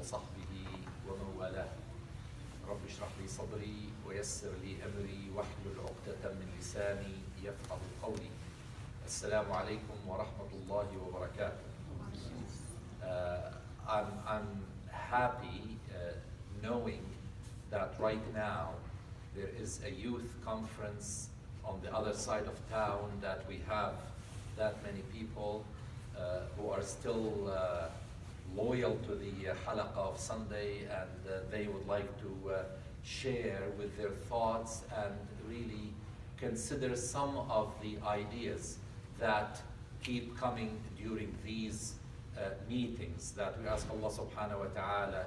وصحبه ومن والاه. رب اشرح لي صدري ويسر لي أمري واحلل عقدة من لساني يفقه قولي. السلام عليكم ورحمة الله وبركاته. I'm happy knowing that right now there is a youth conference on the other side of town, that we have that many people who are still loyal to the halaqah of Sunday, and they would like to share with their thoughts and really consider some of the ideas that keep coming during these meetings, that we ask Allah subhanahu wa ta'ala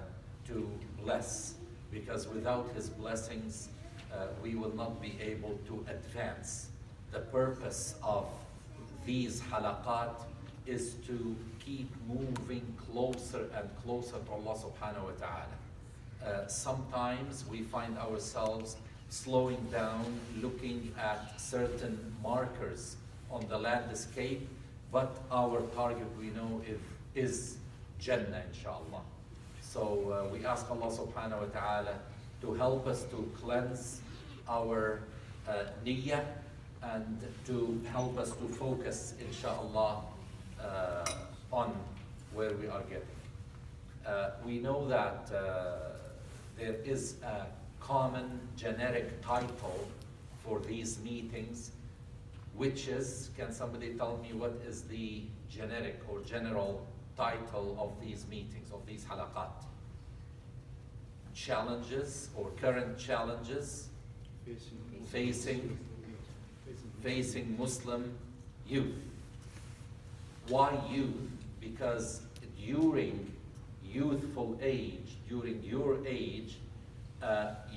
to bless, because without His blessings we will not be able to advance. The purpose of these halaqat is to keep moving closer and closer to Allah subhanahu wa ta'ala. Sometimes we find ourselves slowing down, looking at certain markers on the landscape, but our target, we know, is Jannah, inshallah. So we ask Allah subhanahu wa ta'ala to help us to cleanse our niyyah and to help us to focus, inshallah, on where we are getting. We know that there is a common generic title for these meetings, which is, can somebody tell me what is the generic or general title of these meetings, of these halaqat? Challenges or current challenges facing Muslim youth. Why youth? Because during youthful age, during your age,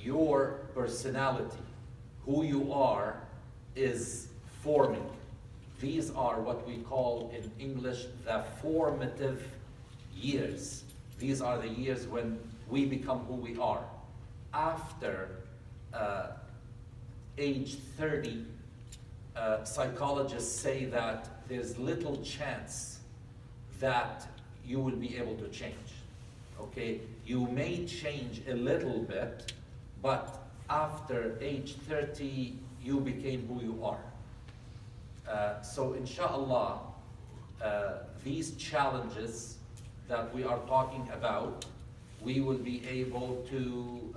your personality, who you are, is forming. These are what we call in English the formative years. These are the years when we become who we are. After age 30, psychologists say that there's little chance that you will be able to change. Okay, you may change a little bit, but after age 30, you became who you are. So inshallah, these challenges that we are talking about, we will be able to,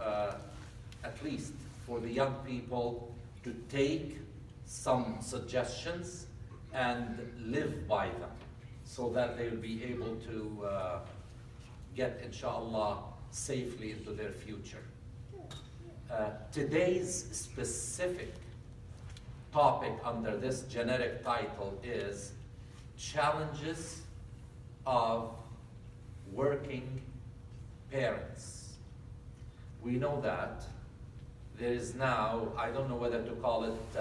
at least for the young people, to take some suggestions and live by them, so that they will be able to get, inshallah, safely into their future. Today's specific topic under this generic title is challenges of working parents. We know that there is now, I don't know whether to call it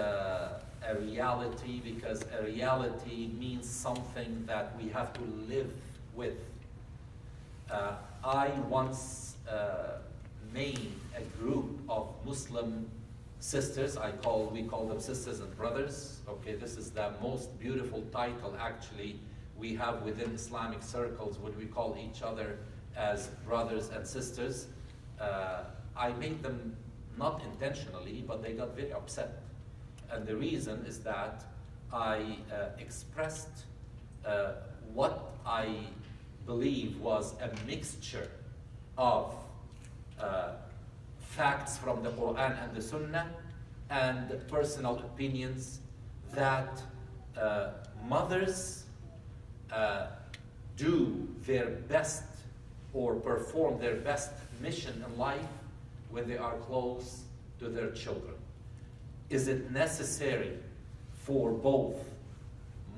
a reality, because a reality means something that we have to live with. I once made a group of Muslim sisters. We call them sisters and brothers. Okay, this is the most beautiful title actually we have within Islamic circles, when we call each other as brothers and sisters. I made them not intentionally, but they got very upset. And the reason is that I expressed what I believe was a mixture of facts from the Quran and the Sunnah and personal opinions, that mothers do their best or perform their best mission in life when they are close to their children. Is it necessary for both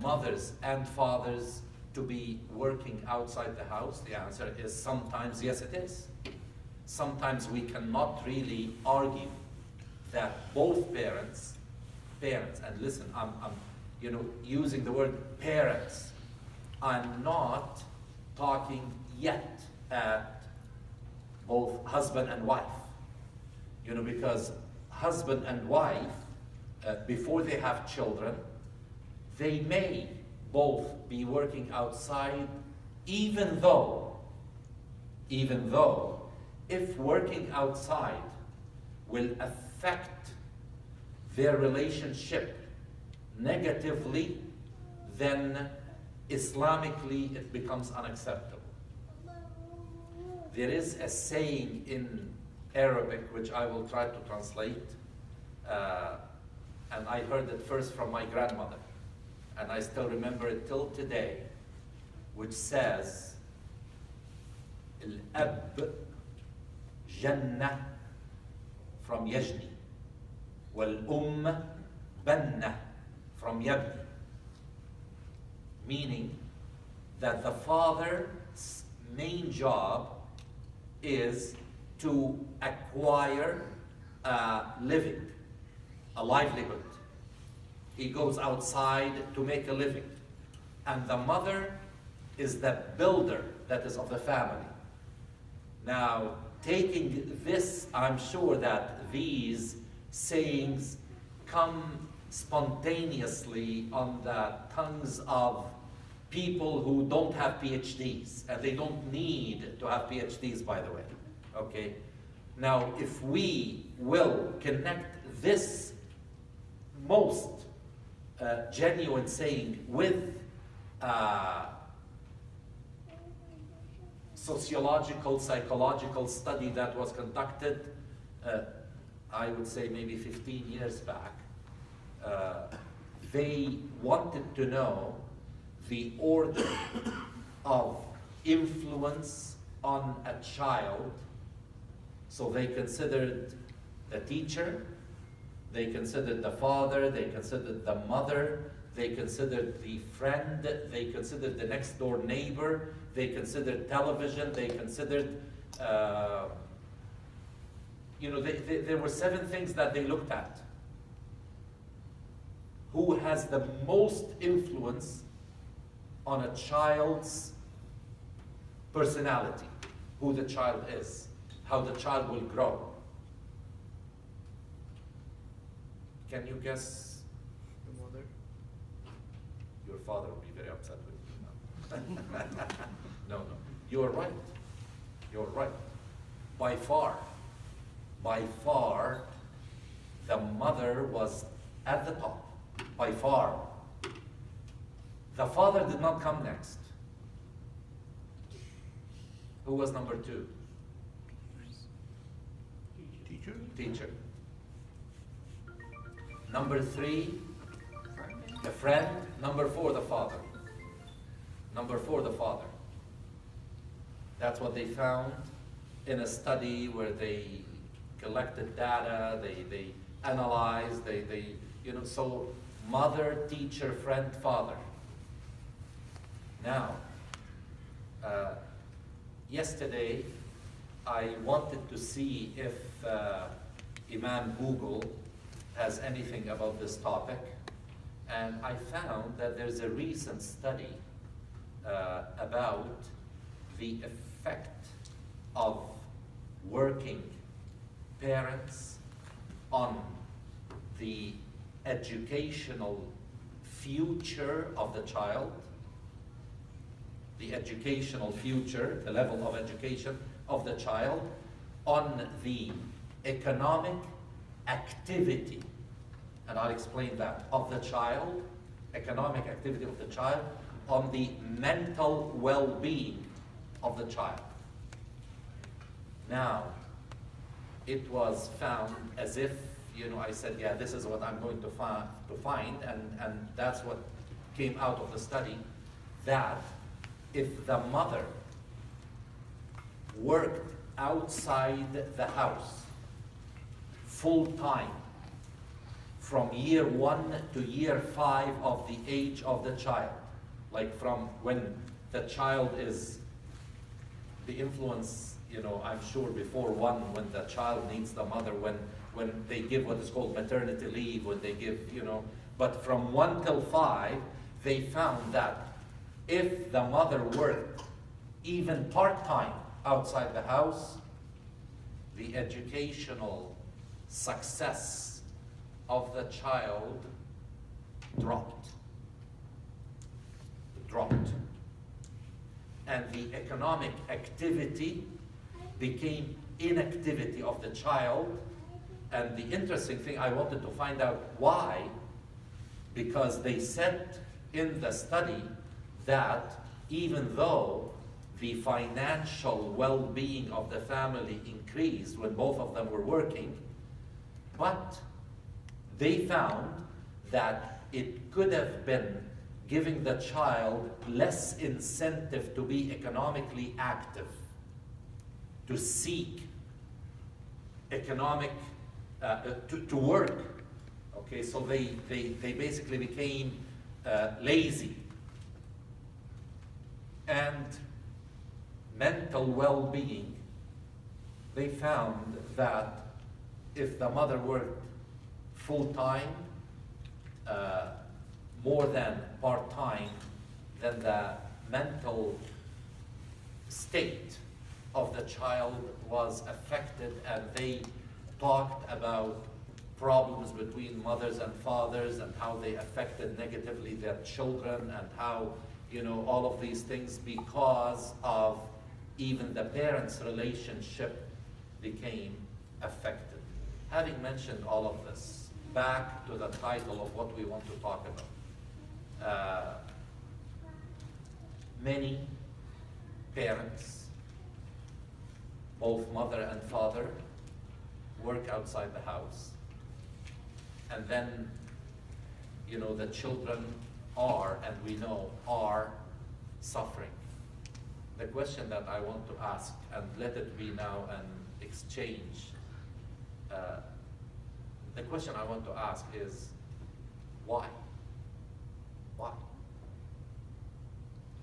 mothers and fathers to be working outside the house? The answer is sometimes yes, it is. Sometimes we cannot really argue that both parents, and listen, I'm using the word parents. I'm not talking yet at both husband and wife. Because husband and wife, before they have children, they may both be working outside, even though even though if working outside will affect their relationship negatively, then Islamically it becomes unacceptable. There is a saying in Arabic which I will try to translate, and I heard it first from my grandmother, and I still remember it till today, which says, Al-ab jannah, from yajni, wal bannah, from yabni. Meaning that the father's main job is to acquire a living, a livelihood. He goes outside to make a living. And the mother is the builder, that is, of the family. Now, taking this, I'm sure that these sayings come spontaneously on the tongues of people who don't have PhDs, and they don't need to have PhDs, by the way, okay? Now, if we will connect this most genuine saying with sociological, psychological study that was conducted, I would say maybe 15 years back, they wanted to know the order of influence on a child. So they considered the teacher, they considered the father, they considered the mother, they considered the friend, they considered the next door neighbor, they considered television, they considered, there were 7 things that they looked at. Who has the most influence on a child's personality, who the child is, how the child will grow. Can you guess? The mother. Your father will be very upset with you now. No, you're right. You're right. By far, the mother was at the top. By far. The father did not come next. Who was number 2? Teacher. Teacher. Number 3, the friend. Number 4, the father. Number 4, the father. That's what they found in a study where they collected data, they analyzed, so mother, teacher, friend, father. Now, yesterday I wanted to see if Imam Google has anything about this topic, and I found that there's a recent study about the effect of working parents on the educational future of the child, the educational future, the level of education of the child, on the economic activity, and I'll explain that, of the child, economic activity of the child, on the mental well-being of the child. Now, it was found as if, I said, yeah, this is what I'm going to find, and that's what came out of the study, that if the mother worked outside the house full-time from year 1 to year 5 of the age of the child, like from when the child is, the influence, I'm sure before 1, when the child needs the mother, when they give what is called maternity leave, when they give, but from 1 till 5, they found that if the mother worked even part-time outside the house, the educational success of the child dropped. and the economic activity became inactivity of the child. And the interesting thing, I wanted to find out why, because they said in the study that even though the financial well-being of the family increased when both of them were working, but they found that it could have been giving the child less incentive to be economically active, to seek economic, to work. Okay, so they basically became lazy. And mental well-being, they found that if the mother worked full-time, more than part-time, then the mental state of the child was affected, and they talked about problems between mothers and fathers and how they affected negatively their children, and how, all of these things, because of even the parents' relationship became affected. Having mentioned all of this, back to the title of what we want to talk about. Many parents, both mother and father, work outside the house. And then, the children are, and we know, are suffering. The question that I want to ask, and let it be now an exchange, the question I want to ask is, why? Why?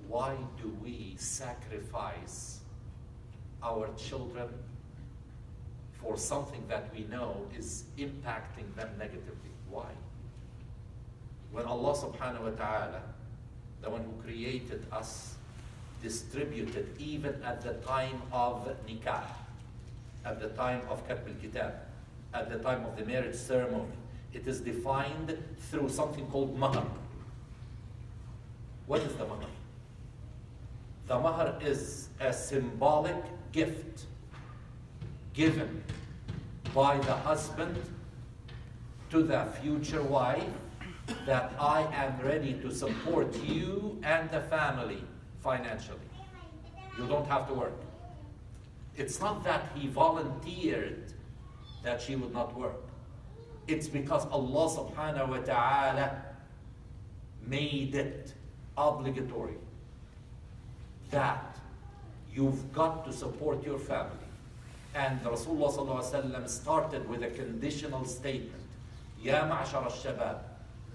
Why do we sacrifice our children for something that we know is impacting them negatively? Why? When Allah subhanahu wa ta'ala, the one who created us, distributed even at the time of nikah, at the time of katb al-kitab, at the time of the marriage ceremony, it is defined through something called mahar. What is the mahar? The mahar is a symbolic gift given by the husband to the future wife, that I am ready to support you and the family financially. You don't have to work. It's not that he volunteered that she would not work. It's because Allah subhanahu wa ta'ala made it obligatory that you've got to support your family. And Rasulullah sallallahu alaihi wasallam started with a conditional statement. يا معشر الشباب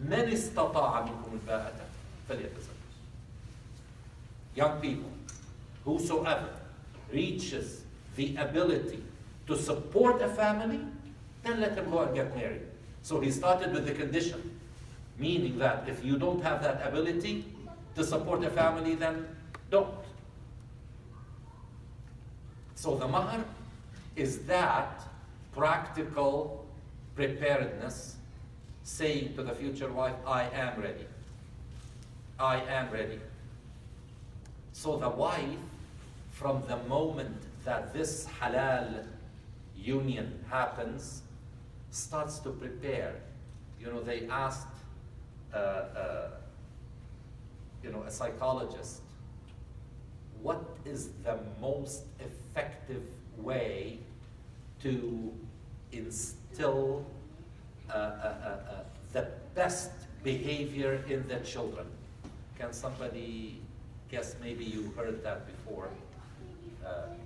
من استطاع منكم الباءة فليتزوج. Young people, whosoever reaches the ability to support a family, then let him go and get married. So he started with the condition, meaning that if you don't have that ability to support a family, then don't. So the mahar is that practical preparedness, saying to the future wife, I am ready. I am ready. So the wife, from the moment that this halal union happens, starts to prepare. They asked a psychologist, what is the most effective way to instill the best behavior in the children? Can somebody guess? Maybe you heard that before.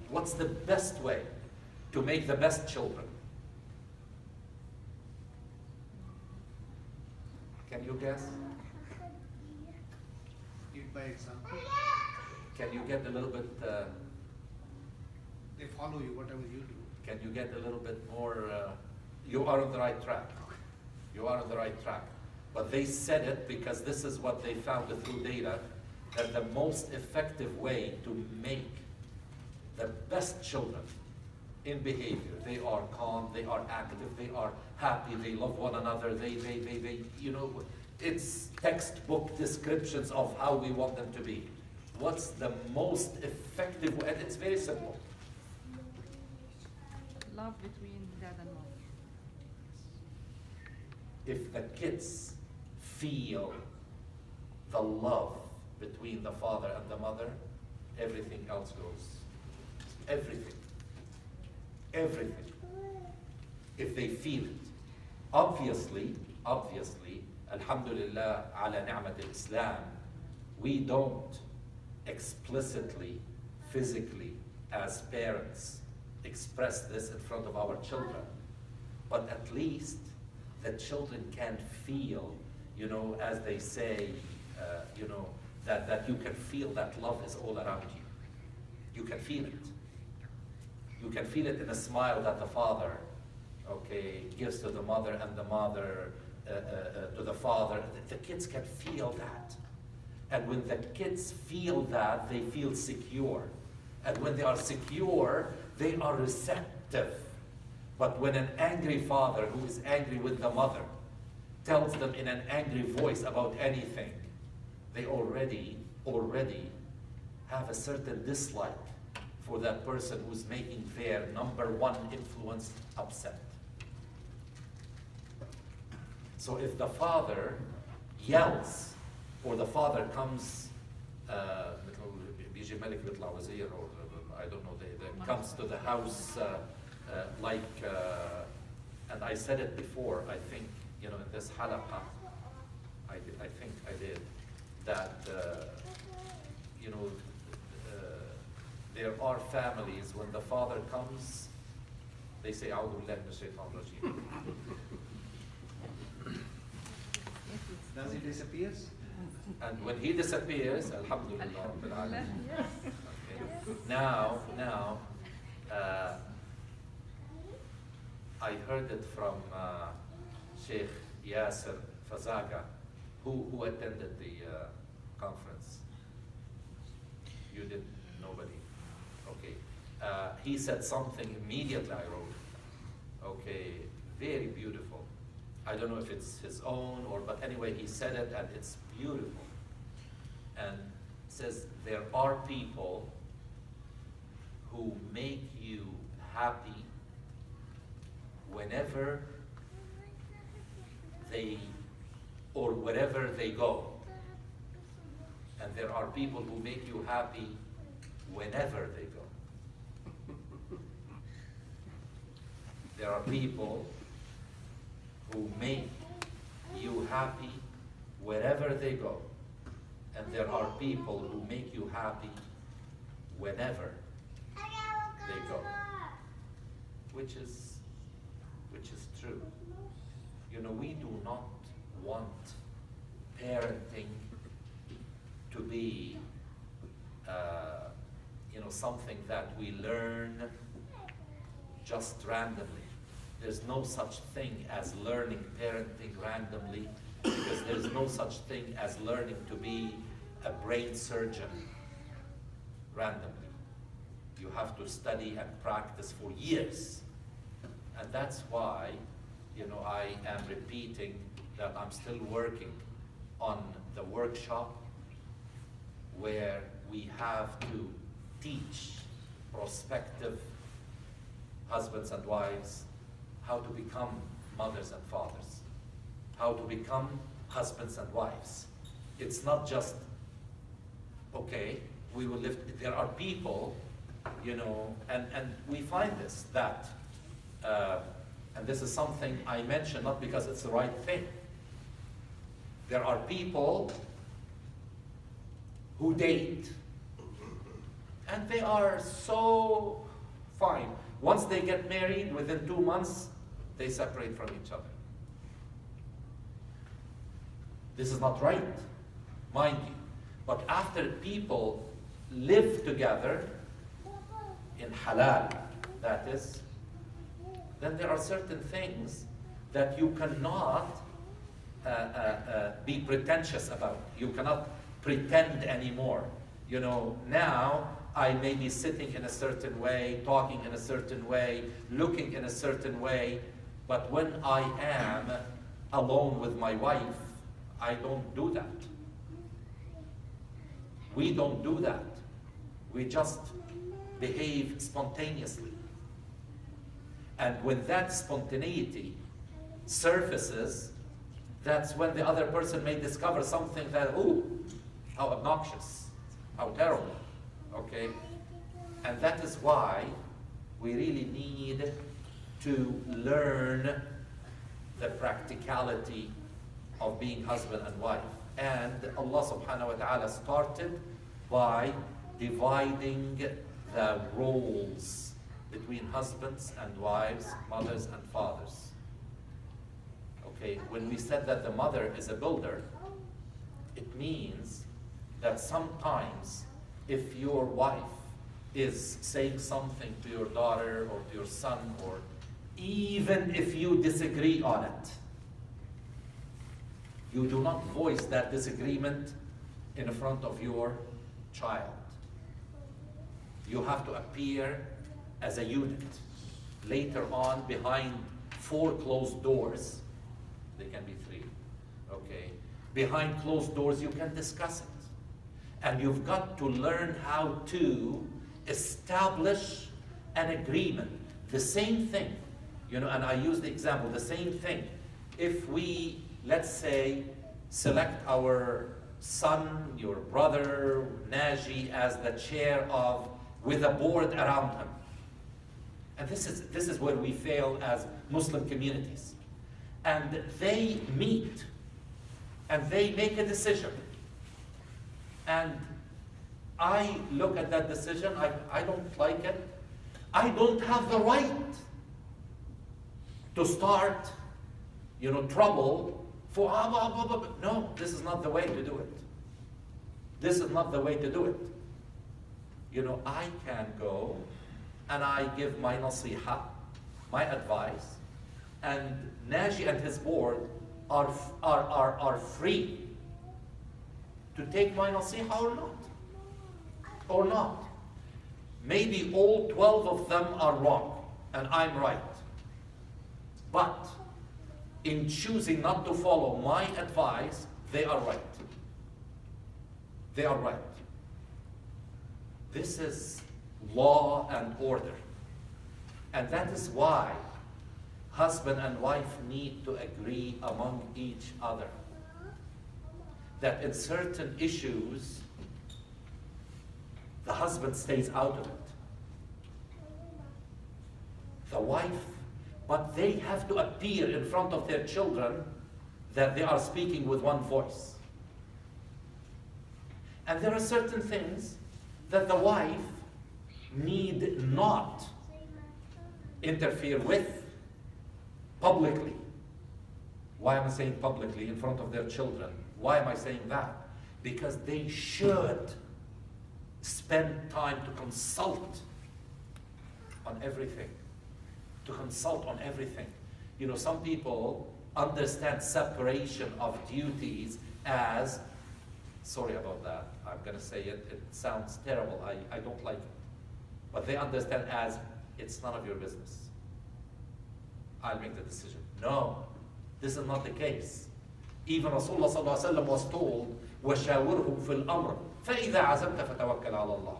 What's the best way to make the best children? Can you guess? Lead by example. Can you get a little bit, They follow you, whatever you do. can you get a little bit more, you are on the right track. You are on the right track. But they said it because this is what they found through data, that the most effective way to make the best children in behavior, they are calm, they are active, they are happy, they love one another, they it's textbook descriptions of how we want them to be. what's the most effective way? And it's very simple. Love between dad and mom. If the kids feel the love between the father and the mother, everything else goes. Everything. Everything. If they feel it. Obviously, alhamdulillah ala ni'mat al-Islam, we don't explicitly, physically, as parents, express this in front of our children. But at least the children can feel, as they say, that you can feel that love is all around you. You can feel it. You can feel it in a smile that the father, gives to the mother, and the mother to the father. The kids can feel that. And when the kids feel that, they feel secure. And when they are secure, they are receptive. But when an angry father who is angry with the mother tells them in an angry voice about anything, they already have a certain dislike for that person who's making their number one influence upset. So if the father yells, or the father comes, بيجي ملك بيطلع وزير, or I don't know, they comes to the house and I said it before, I think, in this halaqa, I think I did, that, there are families, when the father comes, they say, أعوذ بالله من الشيطان الرجيم. Does he disappears? And when he disappears, alhamdulillah, Rabbil Alamin. Okay. Now, I heard it from Sheikh Yasser Fazaga, who attended the conference. You did? Nobody? Okay. He said something immediately I wrote. Okay, very beautiful. I don't know if it's his own, but anyway, he said it and it's beautiful. And says, there are people who make you happy whenever or wherever they go. And there are people who make you happy whenever they go. There are people who make you happy wherever they go. And there are people who make you happy whenever they go. Which is true. We do not want parenting to be something that we learn just randomly. There's no such thing as learning parenting randomly, because there's no such thing as learning to be a brain surgeon randomly. You have to study and practice for years. And that's why, I am repeating that I'm still working on the workshop where we have to teach prospective husbands and wives how to become mothers and fathers, how to become husbands and wives. It's not just, we will live. There are people, and we find this, that, and this is something I mention not because it's the right thing. There are people who date, and they are so fine. Once they get married, within 2 months, they separate from each other. This is not right, mind you. But after people live together in halal, that is, then there are certain things that you cannot be pretentious about. You cannot pretend anymore. Now I may be sitting in a certain way, talking in a certain way, looking in a certain way, but when I am alone with my wife, I don't do that. We don't do that. We just behave spontaneously. And when that spontaneity surfaces, that's when the other person may discover something that, ooh, how obnoxious, how terrible, okay? And that is why we really need to learn the practicality of being husband and wife. And Allah subhanahu wa ta'ala started by dividing the roles between husbands and wives, mothers and fathers. Okay, when we said that the mother is a builder, it means that sometimes if your wife is saying something to your daughter or to your son, or even if you disagree on it, you do not voice that disagreement in front of your child. You have to appear as a unit. Later on, behind 4 closed doors, they can be 3, okay? Behind closed doors, you can discuss it. And you've got to learn how to establish an agreement. The same thing, you know, and I use the example, the same thing. If we, let's say, select our son, your brother, Naji, as the chair of, with a board around him. And this is where we fail as Muslim communities. And they meet, and they make a decision. And I look at that decision, I don't like it. I don't have the right to start, you know, trouble for, no, this is not the way to do it. This is not the way to do it. You know, I can go and I give my nasiha, my advice, and Naji and his board are free to take my nasiha or not. Or not. Maybe all 12 of them are wrong and I'm right. But in choosing not to follow my advice, they are right. They are right. This is law and order. And that is why husband and wife need to agree among each other that in certain issues, the husband stays out of it. The wife, but they have to appear in front of their children that they are speaking with one voice. And there are certain things that the wife need not interfere with publicly. Why am I saying publicly in front of their children? Why am I saying that? Because they should spend time to consult on everything. To consult on everything. You know, some people understand separation of duties as, sorry about that, I'm gonna say it, it sounds terrible, I don't like it. But they understand as, it's none of your business. I'll make the decision. No, this is not the case. Even Rasulullah sallallahu alaihi wasallam was told, وَشَاوِرْهُمْ فِي الْأَمْرِ فَإِذَا عَزَمْتَ فَتَوَكَّلْ عَلَى اللَّهِ.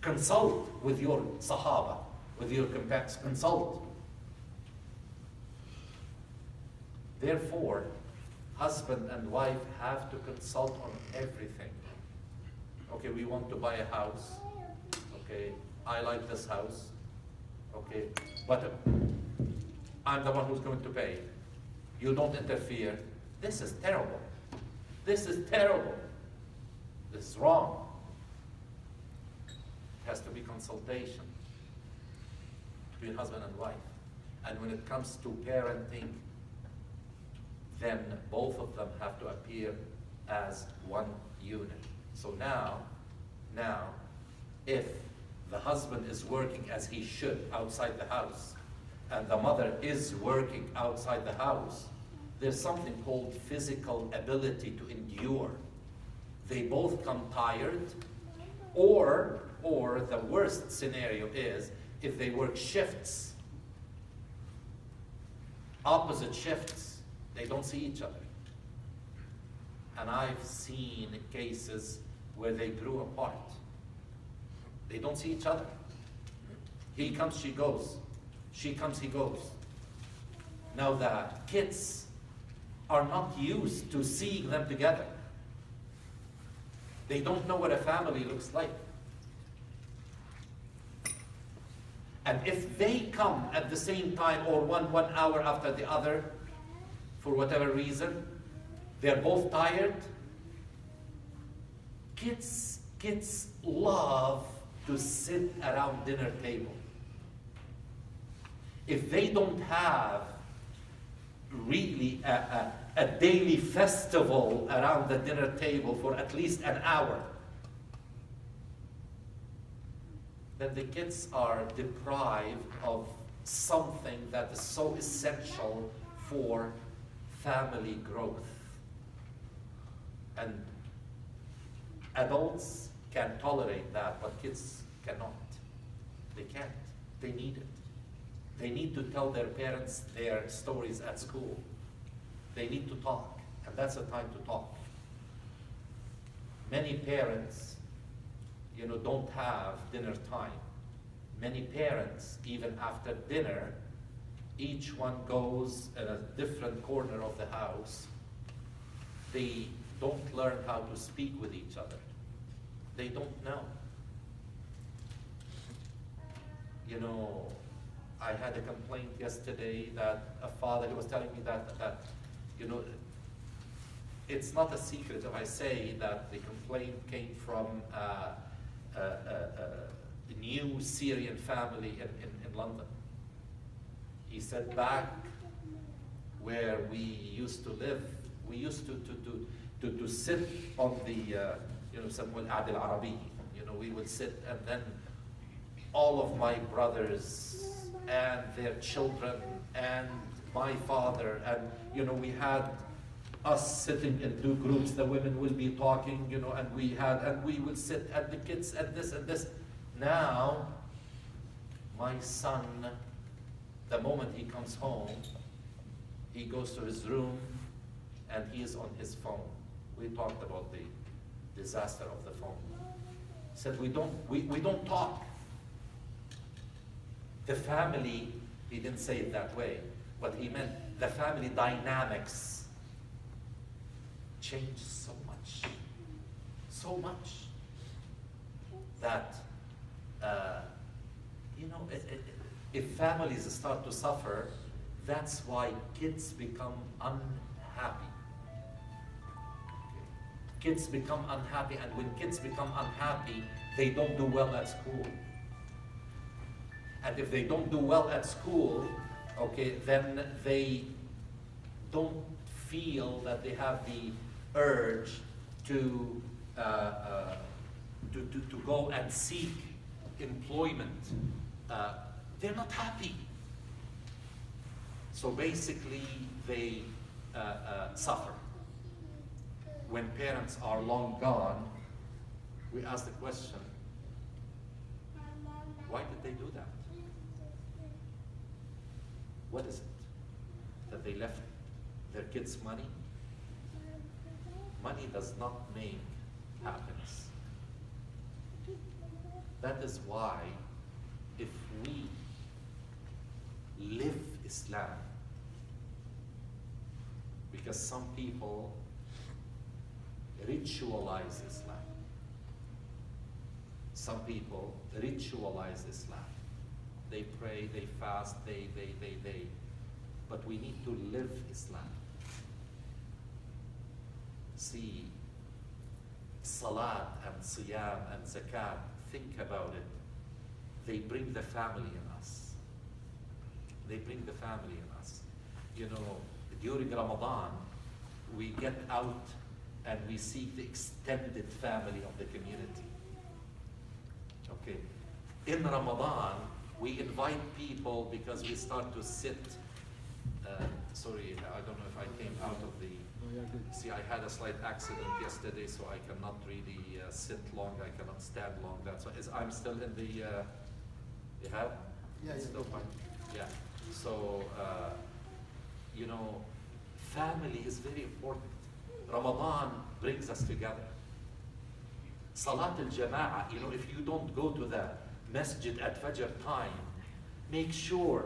Consult with your Sahaba, with your companions, consult. Therefore, husband and wife have to consult on everything. Okay, we want to buy a house. Okay, I like this house. Okay, but I'm the one who's going to pay. You don't interfere. This is terrible. This is terrible. This is wrong. It has to be consultation between husband and wife. And when it comes to parenting, then both of them have to appear as one unit. So now, if the husband is working as he should outside the house, and the mother is working outside the house, there's something called physical ability to endure. They both come tired, or the worst scenario is if they work shifts, opposite shifts, they don't see each other. And I've seen cases where they grew apart. They don't see each other. He comes, she goes. She comes, he goes. Now the kids are not used to seeing them together. They don't know what a family looks like. And if they come at the same time or one hour after the other, for whatever reason, they're both tired. Kids love to sit around dinner table. If they don't have really a daily festival around the dinner table for at least an hour, then the kids are deprived of something that is so essential for family growth. And adults can tolerate that, but kids cannot. They can't. They need it. They need to tell their parents their stories at school. They need to talk, and that's the time to talk. Many parents, don't have dinner time. Many parents, even after dinner, each one goes in a different corner of the house. They don't learn how to speak with each other. They don't know. I had a complaint yesterday that a father, he was telling me that it's not a secret if I say that the complaint came from a new Syrian family in London. He said, back where we used to live, we used to sit on the, Samuel Adil Arabi. We would sit, and then all of my brothers and their children and my father, and we had us sitting in two groups. The women will be talking, and we would sit, and the kids, and this and this. Now, my son, the moment he comes home, he goes to his room and he is on his phone. We talked about the disaster of the phone. He said, we don't talk. The family, he didn't say it that way, but he meant the family dynamics changed so much, that, if families start to suffer, that's why kids become unhappy. Kids become unhappy, and when kids become unhappy, they don't do well at school. And if they don't do well at school, then they don't feel that they have the urge to go and seek employment. They're not happy. So basically, they suffer. When parents are long gone, we ask the question, why did they do that? What is it? That they left their kids money? Money does not make happiness. That is why, if we live Islam, because some people ritualize Islam. Some people ritualize Islam. They pray, they fast, they. But we need to live Islam. See, salat and siyam and zakat, think about it. They bring the family in us. They bring the family in us. During Ramadan, we get out and we seek the extended family of the community. In Ramadan, we invite people because we start to sit. Sorry, I don't know if I came out of the. See, I had a slight accident yesterday, so I cannot really sit long. I cannot stand long. That's why I'm still in the. You have? Yeah, it's yeah. still fine. Yeah. So, family is very important. Ramadan brings us together. Salat al-Jama'ah, if you don't go to the masjid at Fajr time, make sure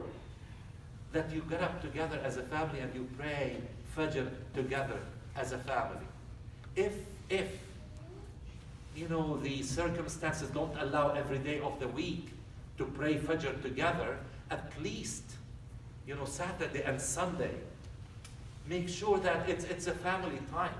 that you get up together as a family and you pray Fajr together as a family. If the circumstances don't allow every day of the week to pray Fajr together, at least, Saturday and Sunday, make sure that it's a family time.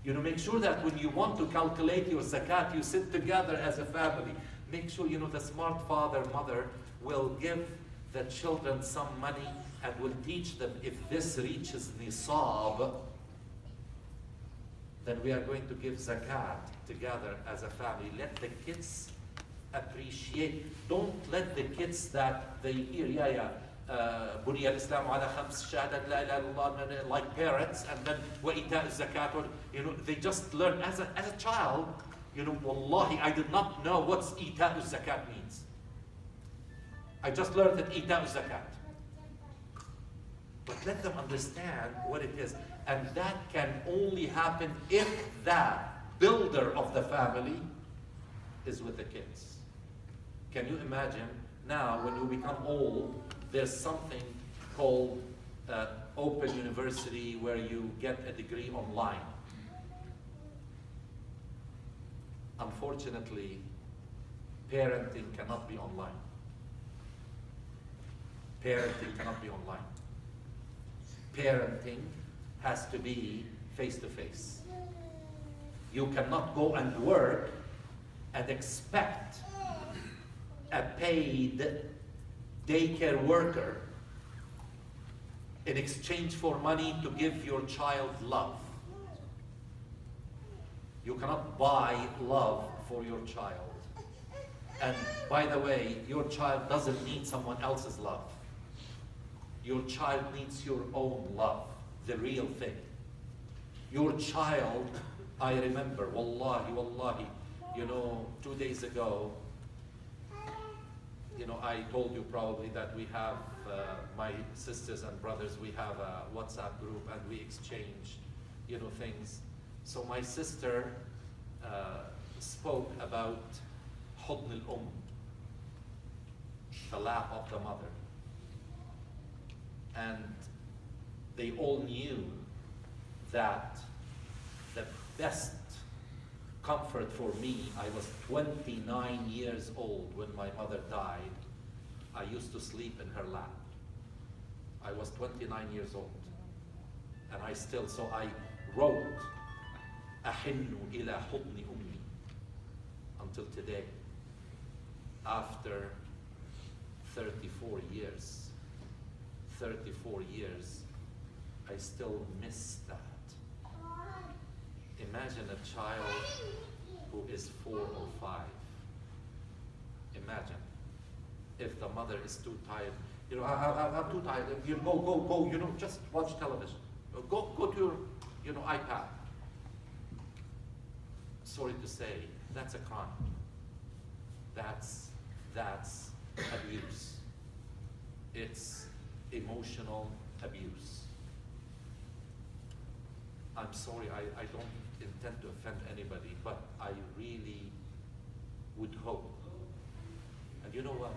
Make sure that when you want to calculate your zakat, you sit together as a family. Make sure, the smart father, mother will give the children some money and will teach them, if this reaches nisab, then we are going to give zakat together as a family. Let the kids appreciate. Don't let the kids that they hear, بني الإسلام على خمس شهادات لا إله إلا الله, like parents, and then وإيتاء الزكاة, they just learn as a child. Wallahi, I did not know what إيتاء الزكاة means. I just learned that إيتاء الزكاة. But let them understand what it is. And that can only happen if the builder of the family is with the kids. Can you imagine now when you become old, there's something called Open University where you get a degree online. Unfortunately, parenting cannot be online. Parenting cannot be online. Parenting has to be face-to-face. You cannot go and work and expect a paid daycare worker in exchange for money to give your child love. You cannot buy love for your child. And by the way, your child doesn't need someone else's love. Your child needs your own love, the real thing. Your child, I remember, wallahi, 2 days ago, I told you probably that we have, my sisters and brothers, we have a WhatsApp group and we exchange, things. So my sister spoke about حضن الأم, the lap of the mother. And they all knew that the best comfort for me, I was 29 years old when my mother died. I used to sleep in her lap. I was 29 years old. And so I wrote, أحن إلى حضن أمي, until today, after 34 years. 34 years, I still miss that. Imagine a child who is 4 or 5. Imagine if the mother is too tired. I'm too tired. Go. Just watch television. Go to your, iPad. Sorry to say, that's a crime. That's abuse. It's emotional abuse. I'm sorry, I don't intend to offend anybody, but I really would hope. And you know what?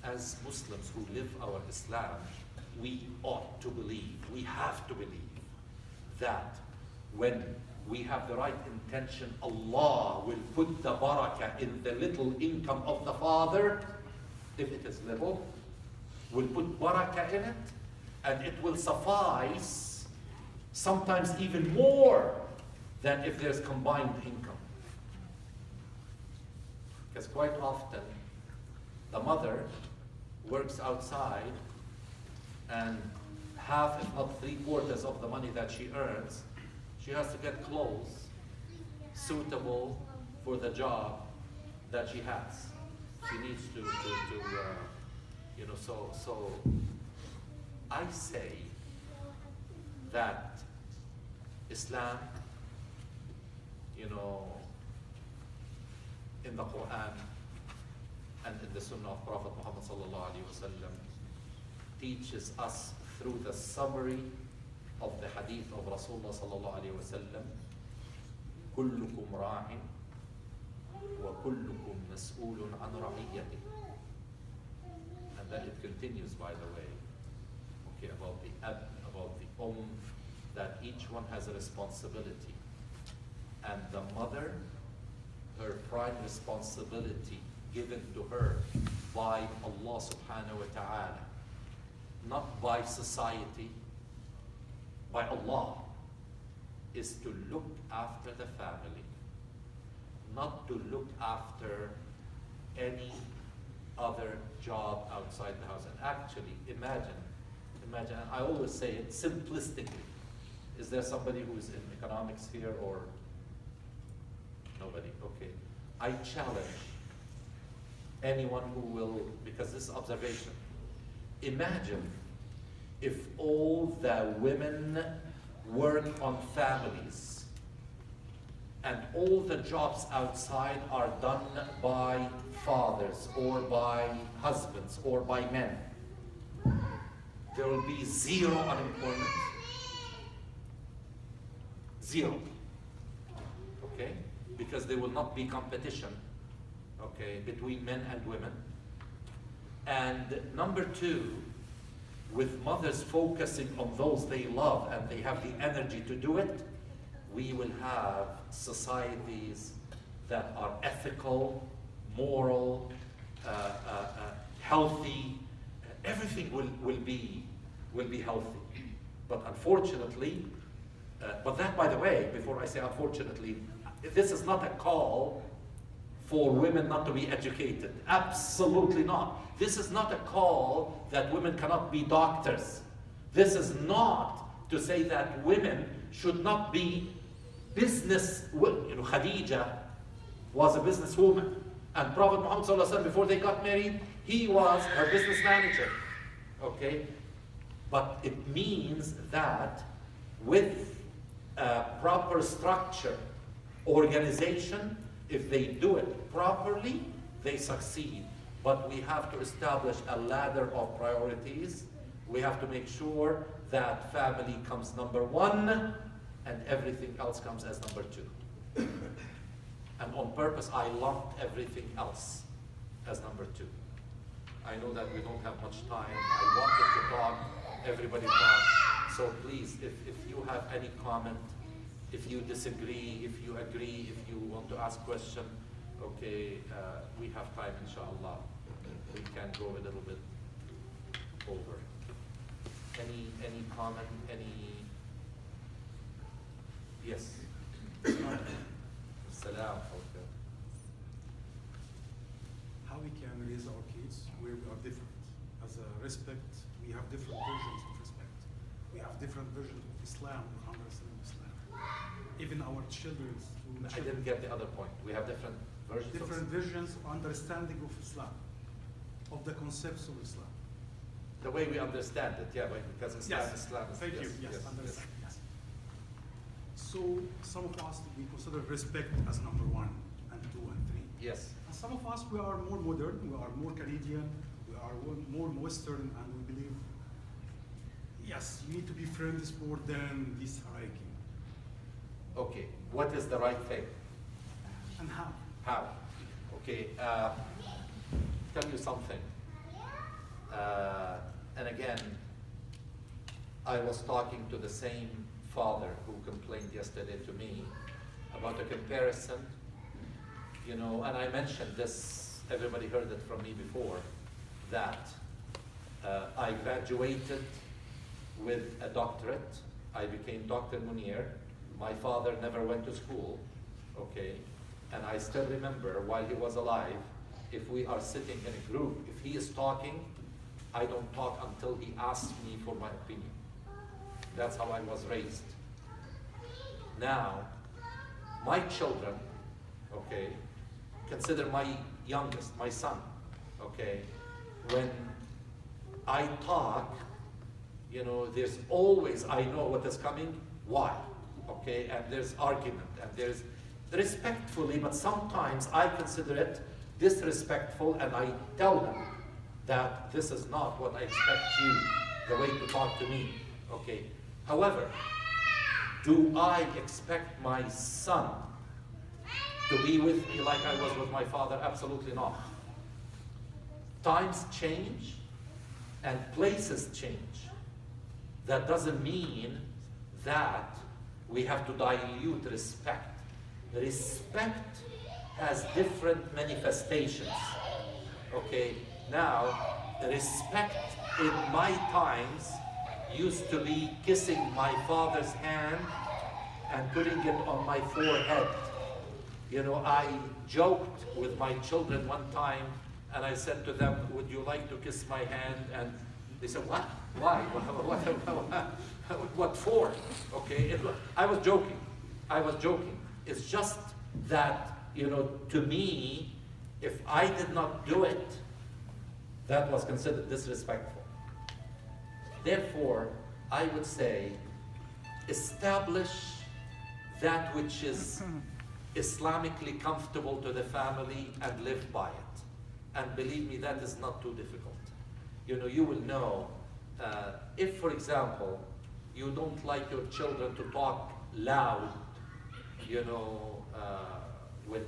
As Muslims who live our Islam, we ought to believe, we have to believe that when we have the right intention, Allah will put the barakah in the little income of the father, if it is little, will put barakah in it, and it will suffice, sometimes even more than if there's combined income. Because quite often, the mother works outside, and half, if not 3/4 of the money that she earns, she has to get clothes suitable for the job that she has. She needs to so I say that Islam, in the Quran and in the Sunnah of Prophet Muhammad sallallahu alaihi wasallam, teaches us through the summary of the hadith of Rasulullah sallallahu alayhi wa sallam, كلكم راع وكلكم مسؤول عن رعيته. And then it continues, by the way, okay, about the ab, about the that each one has a responsibility. And the mother, her prime responsibility given to her by Allah subhanahu wa ta'ala, not by society, by Allah, is to look after the family, not to look after any other job outside the house. And actually, imagine, and I always say it simplistically. Is there somebody who is in economics here or nobody? Okay. I challenge anyone who will, because this is observation. Imagine if all the women work on families and all the jobs outside are done by fathers or by husbands or by men. There will be zero unemployment. Zero. Okay? Because there will not be competition, okay, between men and women. And number two, with mothers focusing on those they love and they have the energy to do it, we will have societies that are ethical, moral, healthy. Everything will be healthy. But unfortunately, but that, by the way, before I say unfortunately, this is not a call for women not to be educated. Absolutely not. This is not a call that women cannot be doctors. This is not to say that women should not be business. You know, Khadija was a businesswoman, and Prophet Muhammad sallallahu alaihi wasallam, before they got married, he was her business manager. Okay, but it means that with proper structure, organization, if they do it properly, they succeed. But we have to establish a ladder of priorities. We have to make sure that family comes number one and everything else comes as number two. And on purpose, I lumped everything else as number two. I know that we don't have much time. I wanted to talk, everybody talk. So please, if you have any comment, if you disagree, if you agree, if you want to ask question, okay, we have time, inshallah. We can go a little bit over. Any comment, yes? Salam. Okay. How we can raise our kids where we are different. As a respect, we have different versions of respect. We have different versions of Islam, or understanding of Islam. Even our children. I didn't get the other point. We have different versions. Different versions of understanding of Islam, of the concepts of Islam. The way we understand it, yeah, right? Because Islam, Yes. Islam is Thank you. Yes, understand. Yes. So some of us, we consider respect as number 1 and 2 and 3. Yes. And some of us, we are more modern, we are more Canadian, we are more Western, and we believe, yes, you need to be friends more than this hierarchy. Okay, what is the right thing? And how? How? Okay, tell you something. And again, I was talking to the same father who complained yesterday to me about a comparison, you know, and I mentioned this, everybody heard it from me before, that I graduated with a doctorate. I became Dr.Munir. My father never went to school, okay? And I still remember while he was alive, if we are sitting in a group, if he is talking, I don't talk until he asks me for my opinion. That's how I was raised. Now, my children, okay, consider my youngest, my son, okay, when I talk, you know, there's always, I know what is coming, why, okay, and there's argument, and there's respectfully, but sometimes I consider it disrespectful, and I tell them that this is not what I expect you, the way to talk to me, okay. However, do I expect my son to be with me like I was with my father? Absolutely not. Times change and places change. That doesn't mean that we have to dilute respect. Respect has different manifestations. Okay, now, respect in my times used to be kissing my father's hand and putting it on my forehead. You know, I joked with my children one time and I said to them, would you like to kiss my hand? And they said, what? Why? What for? Okay, I was joking. I was joking. It's just that, you know, to me, if I did not do it, that was considered disrespectful. Therefore, I would say, establish that which is Islamically comfortable to the family and live by it. And believe me, that is not too difficult. You know, you will know, if, for example, you don't like your children to talk loud, you know, when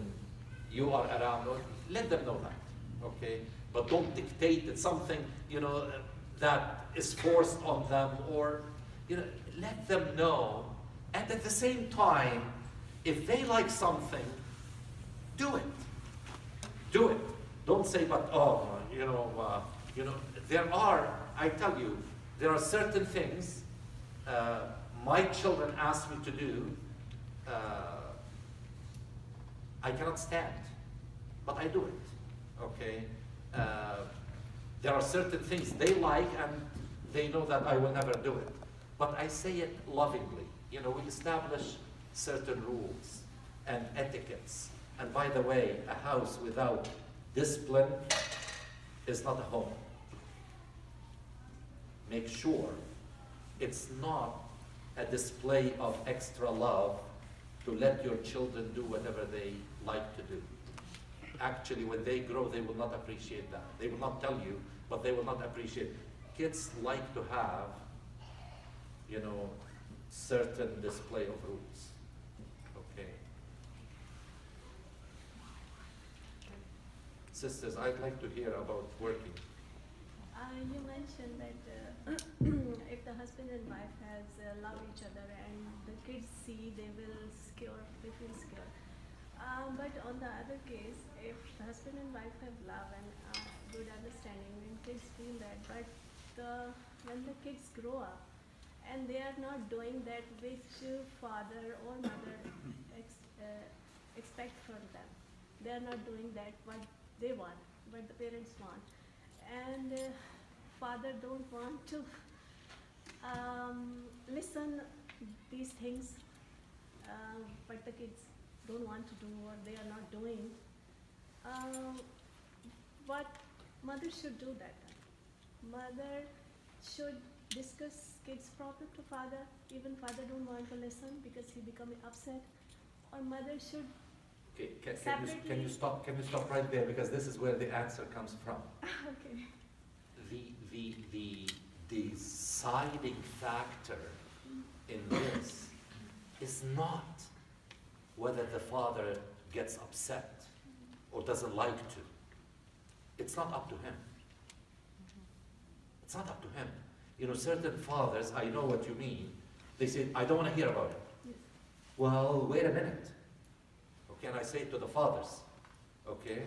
you are around, let them know that, okay? But don't dictate it, something, you know, that is forced on them, or, you know, let them know. And at the same time, if they like something, do it. Do it. Don't say, but, oh, you know, there are, I tell you, there are certain things my children ask me to do, I cannot stand, but I do it, okay? There are certain things they like and they know that I will never do it. But I say it lovingly. You know, we establish certain rules and etiquettes. And by the way, a house without discipline is not a home. Make sure it's not a display of extra love to let your children do whatever they like to do. Actually, when they grow, they will not appreciate that. They will not tell you, but they will not appreciate. Kids like to have, you know, certain display of rules. Okay. Sisters, I'd like to hear about working. You mentioned that if the husband and wife has love each other and the kids see, they feel secure. But on the other case, if husband and wife have love and good understanding, then kids feel that. But when the kids grow up and they are not doing that which father or mother expect from them, they are not doing that what they want, what the parents want, and father don't want to listen these things, but the kids don't want to do or they are not doing. What mother should do that time? Mother should discuss kids' problem to father, even father don't want to listen because he become upset, or mother should Okay, can you stop right there, because this is where the answer comes from. okay. The deciding factor in this is not whether the father gets upset or doesn't like to. It's not up to him. It's not up to him. You know, certain fathers, I know what you mean, they say, I don't want to hear about it. Yes. Well, wait a minute. Okay, and I say it to the fathers, okay?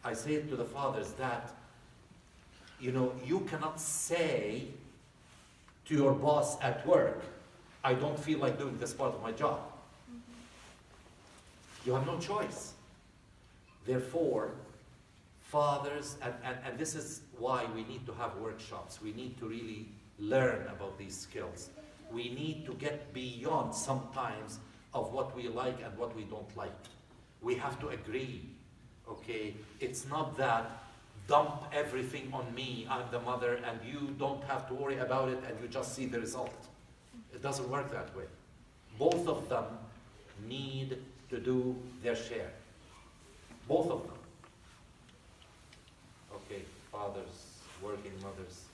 I say it to the fathers that, you know, you cannot say to your boss at work, I don't feel like doing this part of my job. You have no choice. Therefore, fathers, and this is why we need to have workshops. We need to really learn about these skills. We need to get beyond sometimes of what we like and what we don't like. We have to agree, okay? It's not that dump everything on me, I'm the mother, and you don't have to worry about it and you just see the result. It doesn't work that way. Both of them need to do their share. Both of them. Okay, fathers, working mothers.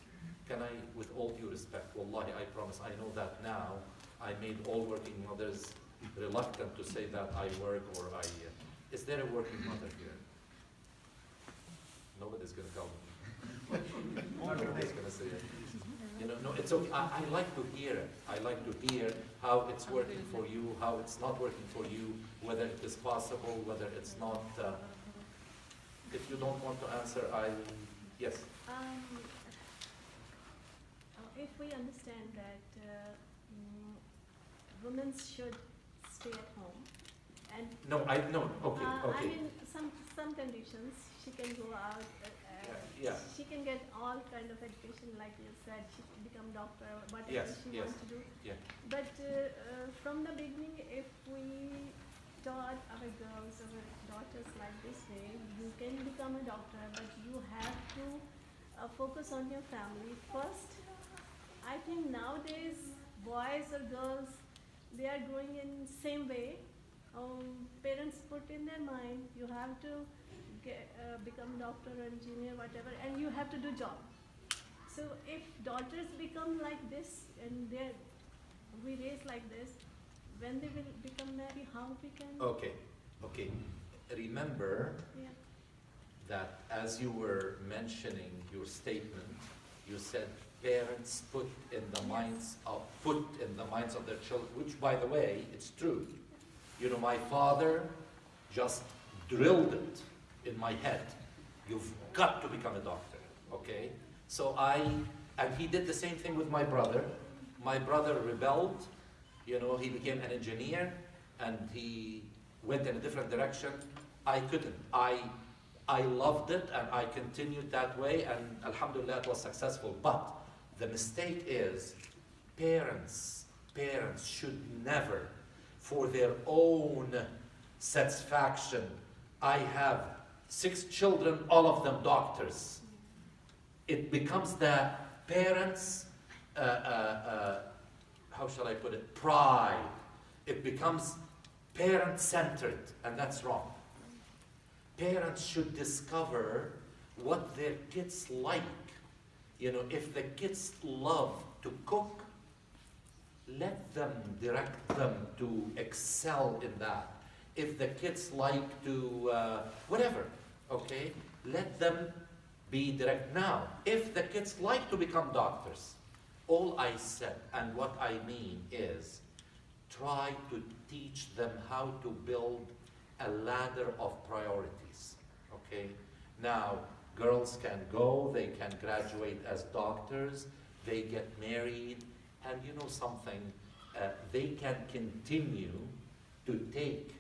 Can I, with all due respect, wallahi, I promise, I know that now, I made all working mothers reluctant to say that I work or I, is there a working mother here? Nobody's gonna tell me. Nobody's gonna say it. You know, no, it's okay. I like to hear it. I like to hear how it's working for you, how it's not working for you, whether it is possible, whether it's not. If you don't want to answer, yes. If we understand that women should stay at home, and No, okay, I okay. mean some conditions she can go out. Yeah. She can get all kind of education, like you said. She can become doctor, whatever Yes, she yes. wants to do. Yeah. But from the beginning, if we taught our girls, our daughters like this way, you can become a doctor, but you have to focus on your family first. I think nowadays, boys or girls, they are growing in same way. Parents put in their mind, you have to become doctor or engineer, whatever, and you have to do job. So if daughters become like this and we raise like this, when they will become married, how we can? Okay. Remember Yeah. that as you were mentioning your statement, you said parents put in the minds of their children, which, by the way, it's true. You know, my father just drilled it in my head. You've got to become a doctor, okay? So and he did the same thing with my brother. My brother rebelled, you know, he became an engineer and he went in a different direction. I couldn't. I loved it and I continued that way, and alhamdulillah it was successful. But the mistake is parents should never, for their own satisfaction, I have 6 children, all of them doctors. It becomes the parents, how shall I put it, pride. It becomes parent-centered, and that's wrong. Parents should discover what their kids like. You know, if the kids love to cook, let them direct them to excel in that. If the kids like to, whatever, okay, let them be direct. Now, if the kids like to become doctors, all I said and what I mean is try to teach them how to build a ladder of priorities, okay? Now, girls can go, they can graduate as doctors, they get married, and you know something, they can continue to take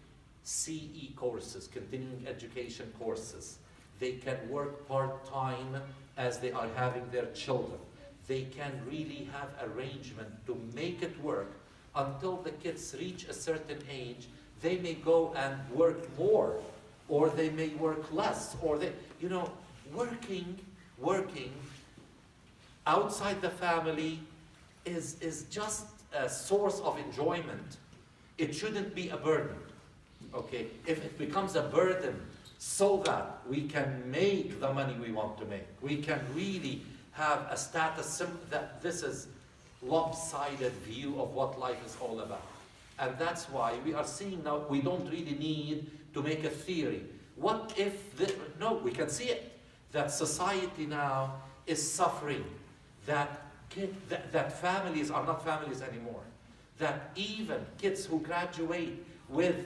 CE courses, continuing education courses. They can work part-time as they are having their children. They can really have arrangement to make it work until the kids reach a certain age. They may go and work more, or they may work less, or they, you know, working outside the family is just a source of enjoyment. It shouldn't be a burden, okay? If it becomes a burden so that we can make the money we want to make, we can really have a status that this is lopsided view of what life is all about. And that's why we are seeing now, we don't really need to make a theory. What if, no, we can see it, that society now is suffering, that families are not families anymore, that even kids who graduate with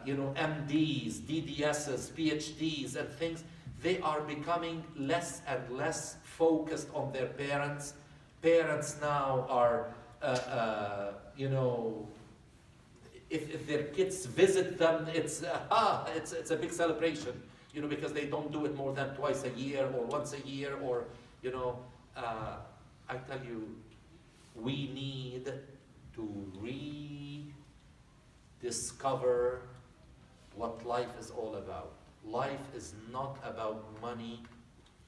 you know, MDs, DDSs, PhDs and things, they are becoming less and less focused on their parents. Parents now are, you know, if their kids visit them, it's a big celebration, you know, because they don't do it more than twice a year or once a year, or, you know, I tell you, we need to rediscover what life is all about. Life is not about money,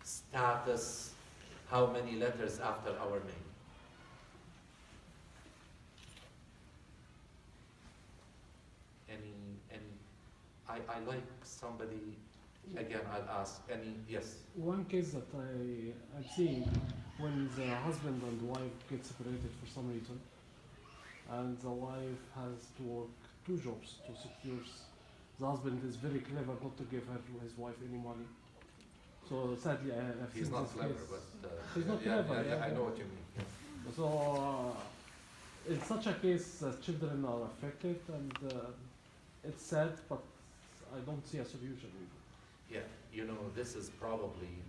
status, how many letters after our name. I like somebody Again, I'll ask any, yes? One case that I've seen when the husband and wife get separated for some reason, and the wife has to work two jobs to secure. The husband is very clever not to give his wife any money. So sadly, I've He's seen not this clever, case. but He's not yeah, clever, yeah, yeah. I know what you mean. Yeah. So in such a case, children are affected, and it's sad, but I don't see a solution. Yeah, you know, this is probably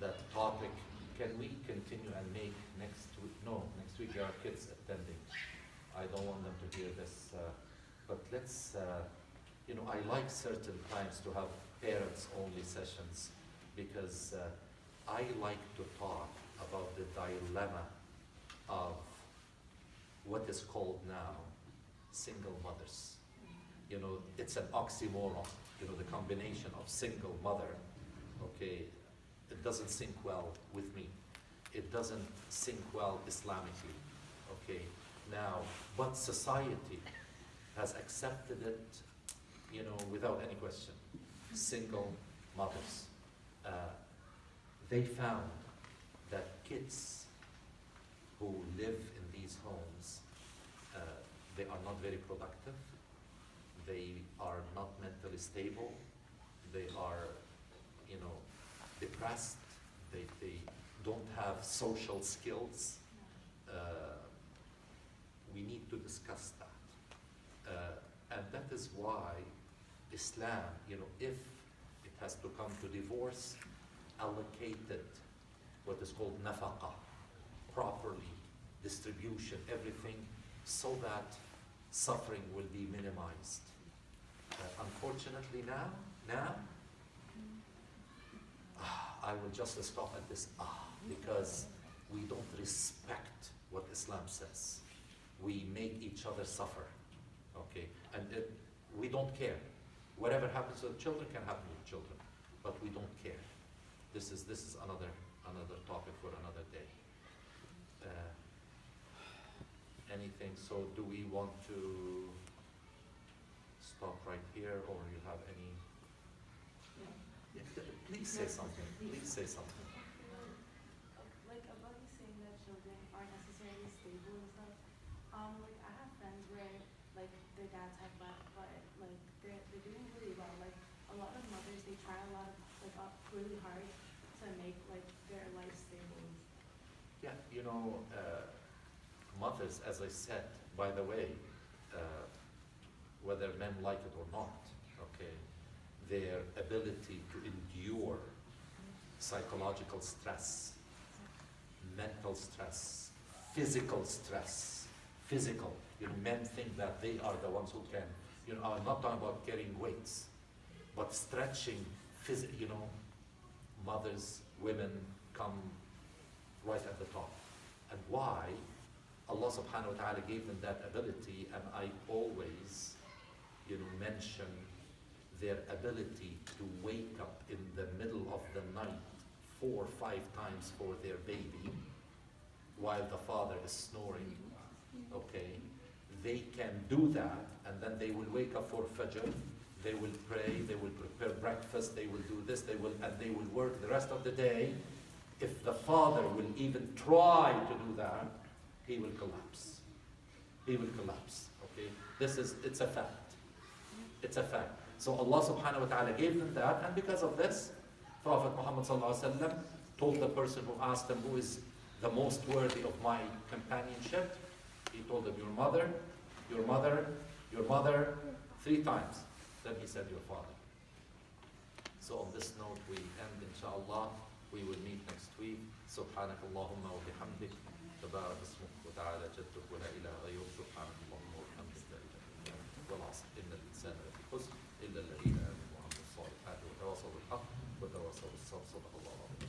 that topic. Can we continue and make next week? No, next week there are kids attending. I don't want them to hear this. But let's, you know, I like certain times to have parents-only sessions because I like to talk about the dilemma of what is called now single mothers. You know, it's an oxymoron, you know, the combination of single mother, okay, it doesn't sync well with me. It doesn't sync well Islamically, okay? Now, but society has accepted it, you know, without any question. Single mothers. They found that kids who live in these homes, they are not very productive. They are not mentally stable. They are, you know, depressed. They don't have social skills. We need to discuss that. And that is why Islam, you know, if it has to come to divorce, allocated what is called nafaqah, properly, distribution, everything, so that suffering will be minimized. Unfortunately now, I will just stop at this because we don't respect what Islam says. We make each other suffer, okay? And we don't care. Whatever happens to the children can happen to the children, but we don't care. This is another topic for another day. Anything? So do we want to stop right here, or you have any? Yeah, please say something. Please say something. Like about you saying that children aren't necessarily stable and stuff. Like I have friends where like their dads have left, but like they're doing really well. Like a lot of mothers, they try a lot of really hard to make like their life stable. Yeah, you know, mothers, as I said, by the way, whether men like it or not, okay, their ability to endure psychological stress, mental stress, physical stress, you know, men think that they are the ones who can, you know, I'm not talking about carrying weights, but stretching, you know, mothers, women come right at the top. And why? Allah subhanahu wa ta'ala gave them that ability, and I always, you know, mention their ability to wake up in the middle of the night 4 or 5 times for their baby while the father is snoring, okay? They can do that, and then they will wake up for Fajr, they will pray, they will prepare breakfast, they will do this, and they will work the rest of the day. If the father will even try to do that, he will collapse. He will collapse, okay? It's a fact. It's a fact. So Allah subhanahu wa ta'ala gave them that, and because of this, Prophet Muhammad sallallahu alaihi wasallam told the person who asked him, who is the most worthy of my companionship? He told him, your mother, your mother, your mother, 3 times. Then he said, your father. So on this note, we end, inshallah. We will meet next week. سبحانك اللهم وبحمدك تبارك اسمك وتعالى جدك ولا إله غيرك سبحانك اللهم وبحمدك لا إله إلا أنت والعصر إن الإنسان لفي خسر إلا الذين آمنوا وعملوا الصالحات وتواصوا بالحق وتواصوا بالصبر صدق الله العظيم.